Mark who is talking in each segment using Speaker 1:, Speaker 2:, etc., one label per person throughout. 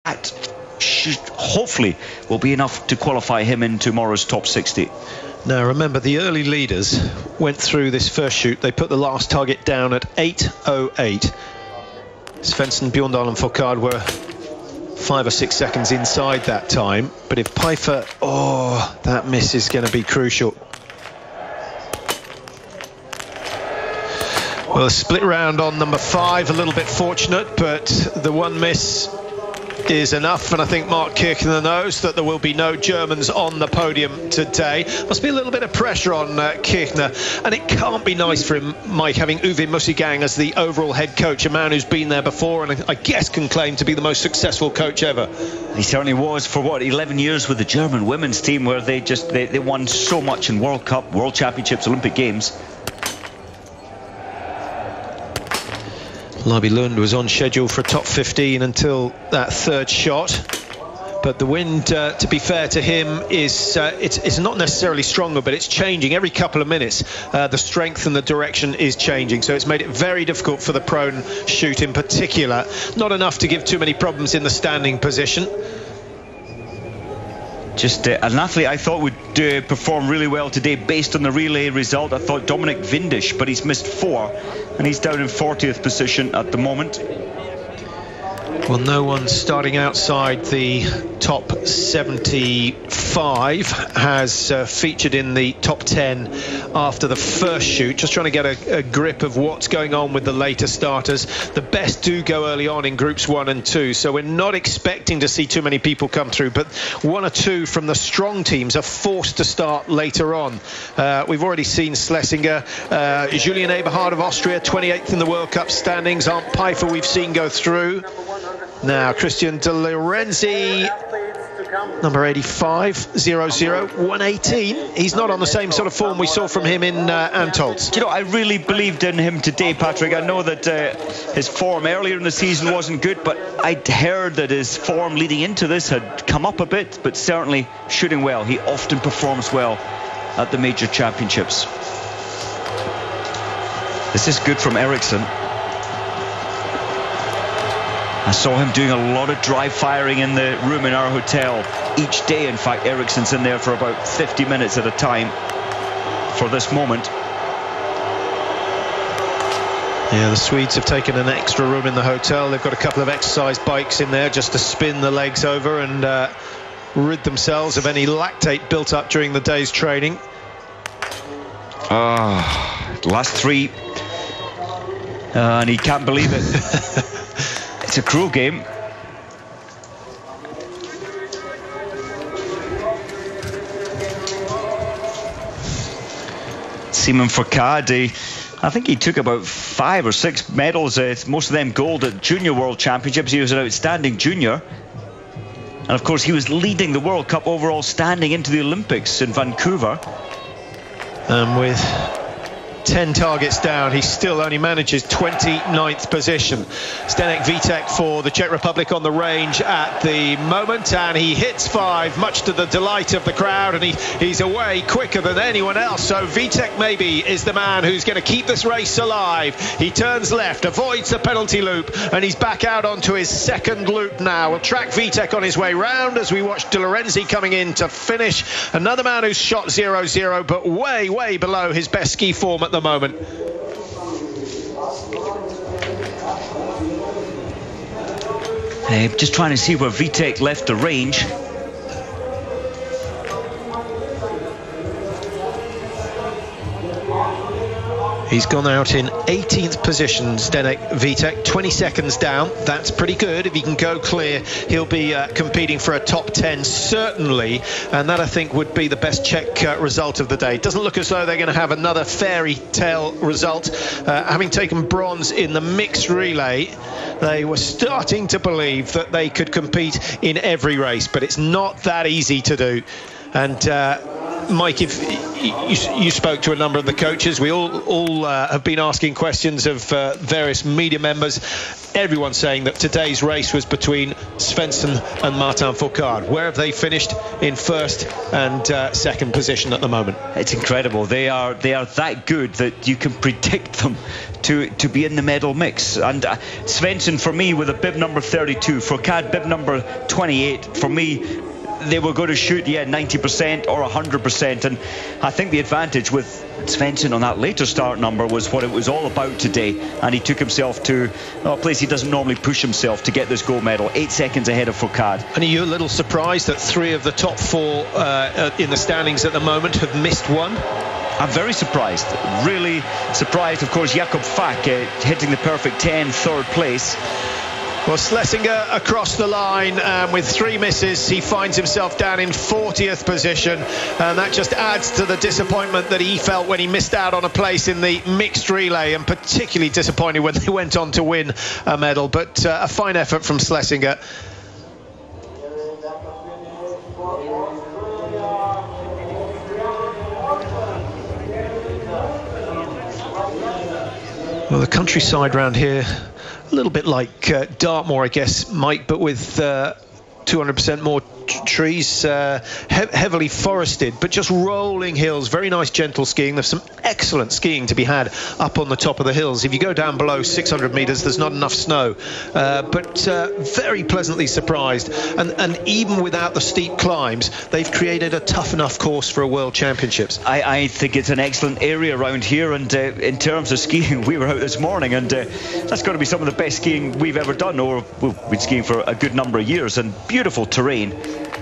Speaker 1: hopefully will be enough to qualify him in tomorrow's top 60.
Speaker 2: Now remember, the early leaders went through this first shoot. They put the last target down at 8:08. Svensson, Bjorndalen and FOURCADE were 5 or 6 seconds inside that time. But if PEIFFER, that miss is going to be crucial. Well, a split round on number 5, a little bit fortunate, but the one miss is enough, and I think Mark Kirchner knows that there will be no Germans on the podium today. Must be a little bit of pressure on Kirchner, and it can't be nice for him, Mike, having Uwe Mussigang as the overall head coach, a man who's been there before and I guess can claim to be the most successful coach ever.
Speaker 1: He certainly was for, 11 years with the German women's team, where they won so much in World Cup, World Championships, Olympic Games.
Speaker 2: Labi Lund was on schedule for a top 15 until that third shot, but the wind, to be fair to him, is it's not necessarily stronger, but it's changing every couple of minutes. The strength and the direction is changing, so it's made it very difficult for the prone shoot in particular. Not enough to give too many problems in the standing position.
Speaker 1: Just an athlete I thought would perform really well today based on the relay result. I thought Dominic Vindish, but he's missed 4 and he's down in 40th position at the moment.
Speaker 2: Well, no one starting outside the top 75 has featured in the top 10 after the first shoot. Just trying to get a grip of what's going on with the later starters. The best do go early on in groups 1 and 2, so we're not expecting to see too many people come through, but 1 or 2 from the strong teams are forced to start later on. We've already seen Schlesinger, Julian Eberhard of Austria, 28th in the World Cup standings. Arndt PEIFFER we've seen go through. Now, Christian De Lorenzi, number 85, 0-0, 118. He's not on the same sort of form we saw from him in Antolz.
Speaker 1: You know, I really believed in him today, Patrick. I know that his form earlier in the season wasn't good, but I'd heard that his form leading into this had come up a bit, but certainly shooting well. He often performs well at the major championships. This is good from Eriksson. I saw him doing a lot of dry firing in the room in our hotel each day. In fact, Eriksson's in there for about 50 minutes at a time for this moment.
Speaker 2: Yeah, the Swedes have taken an extra room in the hotel. They've got a couple of exercise bikes in there just to spin the legs over and rid themselves of any lactate built up during the day's training.
Speaker 1: Last 3. And he can't believe it. It's a cruel game. Simon FOURCADE, I think he took about 5 or 6 medals, most of them gold at Junior World Championships. He was an outstanding junior. And of course, he was leading the World Cup overall standing into the Olympics in Vancouver.
Speaker 2: And with 10 targets down, he still only manages 29th position. Zdeněk Vítek for the Czech Republic on the range at the moment, and he hits 5, much to the delight of the crowd, and he's away quicker than anyone else. So Vítek maybe is the man who's going to keep this race alive. He turns left, avoids the penalty loop, and he's back out onto his second loop now. We'll track Vítek on his way round as we watch De Lorenzi coming in to finish. Another man who's shot 0-0, but way below his best ski form at the moment.
Speaker 1: Just trying to see where Vítek left the range.
Speaker 2: He's gone out in 18th position, Zdeněk Vítek, 20 seconds down. That's pretty good. If he can go clear, he'll be competing for a top 10, certainly. And that, I think, would be the best Czech result of the day. It doesn't look as though they're going to have another fairy tale result. Having taken bronze in the mixed relay, they were starting to believe that they could compete in every race. But it's not that easy to do. And Mike, if you spoke to a number of the coaches, we all have been asking questions of various media members. Everyone's saying that today's race was between Svensson and Martin FOURCADE. Where have they finished in first and second position at the moment?
Speaker 1: It's incredible. They are that good that you can predict them to be in the medal mix. And Svensson, for me, with a bib number 32, FOURCADE bib number 28, for me, they were going to shoot 90% or 100%, and I think the advantage with Svensson on that later start number was what it was all about today, and he took himself to a place he doesn't normally push himself to get this gold medal, 8 seconds ahead of FOURCADE.
Speaker 2: And are you a little surprised that 3 of the top 4 in the standings at the moment have missed one?
Speaker 1: I'm very surprised, really surprised. Of course, Jakub FAK hitting the perfect 10, 3rd place.
Speaker 2: Well, Schlesinger across the line, and with 3 misses, he finds himself down in 40th position, and that just adds to the disappointment that he felt when he missed out on a place in the mixed relay, and particularly disappointed when they went on to win a medal. But a fine effort from Schlesinger. Well, the countryside round here, a little bit like Dartmoor, I guess, Mike, but with 200% more trees, heavily forested, but just rolling hills, very nice gentle skiing. There's some excellent skiing to be had up on the top of the hills. If you go down below 600 meters, there's not enough snow, but very pleasantly surprised. And even without the steep climbs, they've created a tough enough course for a World Championships.
Speaker 1: I think it's an excellent area around here, and in terms of skiing, we were out this morning, and that's got to be some of the best skiing we've ever done, or we've been skiing for a good number of years, and beautiful terrain.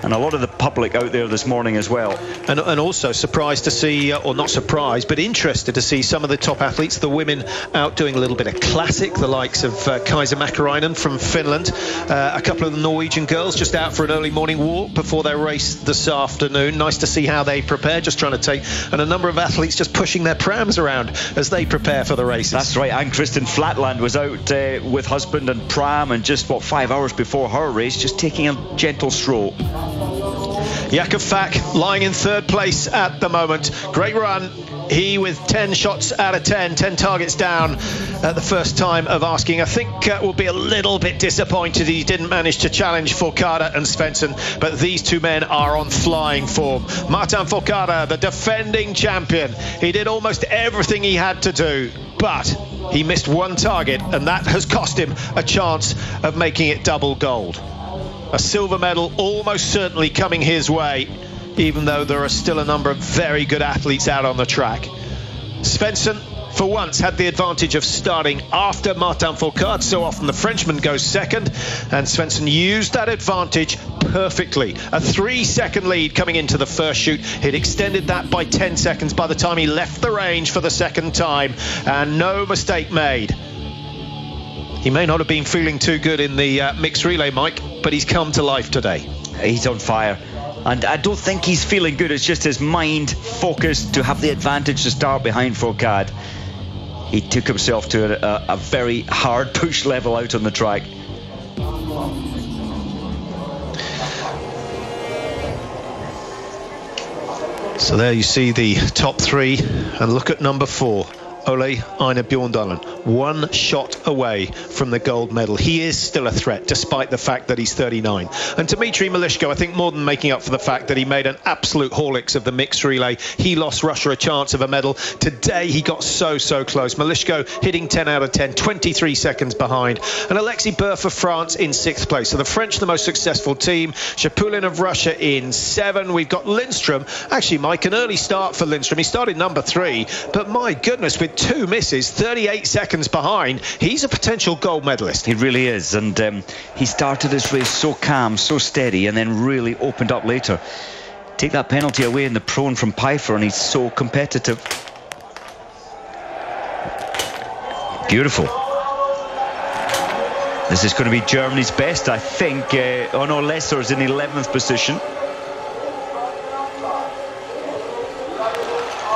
Speaker 1: And a lot of the public out there this morning as well. And
Speaker 2: also surprised to see, or not surprised, but interested to see some of the top athletes, the women, out doing a little bit of classic, the likes of Kaisa Mäkäräinen from Finland. A couple of the Norwegian girls just out for an early morning walk before their race this afternoon. Nice to see how they prepare, just trying to take, and a number of athletes just pushing their prams around as they prepare for the races.
Speaker 1: That's right, and Kristen Flatland was out with husband and pram, and just, 5 hours before her race, just taking a gentle stroll.
Speaker 2: Jakub FAK lying in 3rd place at the moment. Great run. He with 10 shots out of 10 targets down at the first time of asking. I think will be a little bit disappointed he didn't manage to challenge FOURCADE and Svensson, but these 2 men are on flying form. Martin FOURCADE, the defending champion, he did almost everything he had to do, but he missed 1 target, and that has cost him a chance of making it double gold. A silver medal almost certainly coming his way, even though there are still a number of very good athletes out on the track. Svensson, for once, had the advantage of starting after Martin FOURCADE. So often the Frenchman goes second, and Svensson used that advantage perfectly. A 3-second lead coming into the first shoot. He'd extended that by 10 seconds by the time he left the range for the second time, and no mistake made. He may not have been feeling too good in the mixed relay, Mike, but he's come to life today. He's on fire. And I don't think he's feeling good. It's just his mind focused to have the advantage to start behind FOURCADE. He took himself to a very hard push level out on the track. So there you see the top 3, and look at number 4. Ole Einar Björndalen, 1 shot away from the gold medal. He is still a threat, despite the fact that he's 39. And Dmitry MALYSHKO, I think more than making up for the fact that he made an absolute Horlicks of the mixed relay. He lost Russia a chance of a medal. Today he got so close. MALYSHKO hitting 10 out of 10, 23 seconds behind. And Alexis BUR for France in 6th place. So the French, the most successful team. SHIPULIN of Russia in 7. We've got LINDSTRÖM. Actually, Mike, an early start for LINDSTRÖM. He started number 3, but my goodness, with 2 misses, 38 seconds behind, he's a potential gold medalist. He really is, and he started his race so calm, so steady, and then really opened up later. Take that penalty away in the prone from PEIFFER, and he's so competitive. Beautiful. This is going to be Germany's best, I think. Oh no, Lesser's in 11th position.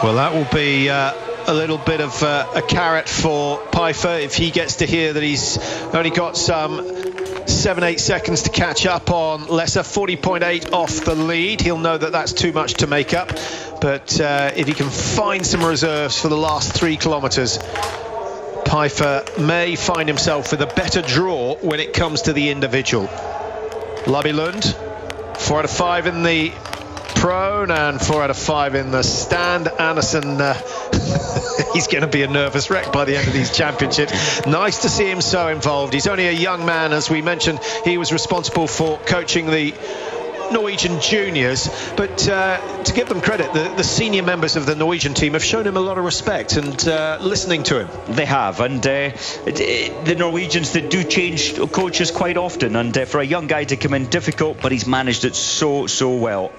Speaker 2: Well, that will be a little bit of a carrot for PEIFFER if he gets to hear that he's only got some 7-8 seconds to catch up on Lesser, 40.8 off the lead. He'll know that that's too much to make up. but if he can find some reserves for the last 3 kilometres, PEIFFER may find himself with a better draw when it comes to the individual. Lund, 4 out of 5 in the prone and 4 out of 5 in the stand. Anderson, he's going to be a nervous wreck by the end of these championships. Nice to see him so involved. He's only a young man, as we mentioned. He was responsible for coaching the Norwegian juniors, but to give them credit, the senior members of the Norwegian team have shown him a lot of respect and listening to him.
Speaker 1: They have, and the Norwegians, they do change coaches quite often, and for a young guy to come in, difficult, but he's managed it so well.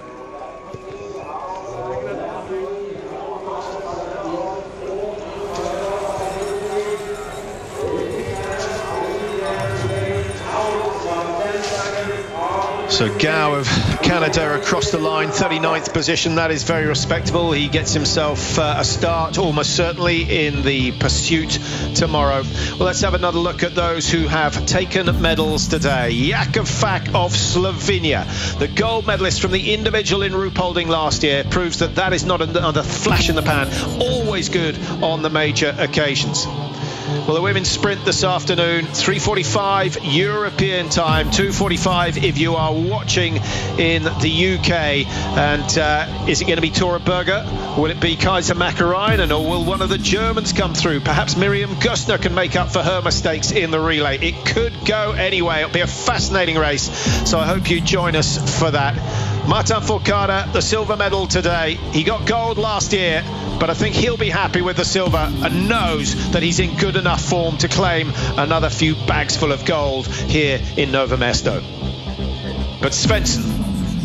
Speaker 2: So Gao of Canada across the line, 39th position. That is very respectable. He gets himself a start almost certainly in the pursuit tomorrow. Well, let's have another look at those who have taken medals today. Jakov FAK of Slovenia, the gold medalist from the individual in Ruhpolding last year, proves that that is not another flash in the pan. Always good on the major occasions. Well, the women's sprint this afternoon, 3:45 European time, 2:45 if you are watching in the UK. And is it going to be Tora Berger? Will it be Kaiser Mäkäräinen, or will one of the Germans come through? Perhaps Miriam Gustner can make up for her mistakes in the relay. It could go anyway. It'll be a fascinating race, so I hope you join us for that. Martin FOURCADE, the silver medal today. He got gold last year, but I think he'll be happy with the silver and knows that he's in good enough form to claim another few bags full of gold here in Nove Mesto. But Svensson,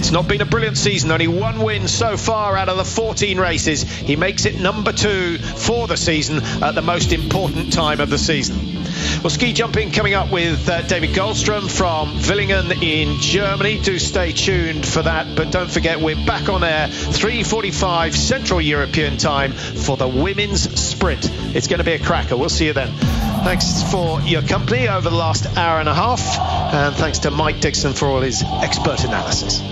Speaker 2: it's not been a brilliant season, only 1 win so far out of the 14 races. He makes it number 2 for the season at the most important time of the season. Well, ski jumping coming up with David Goldstrom from Villingen in Germany. Do stay tuned for that, but don't forget we're back on air 3:45 Central European time for the women's sprint. It's going to be a cracker. We'll see you then. Thanks for your company over the last hour and a half, and thanks to Mike Dixon for all his expert analysis.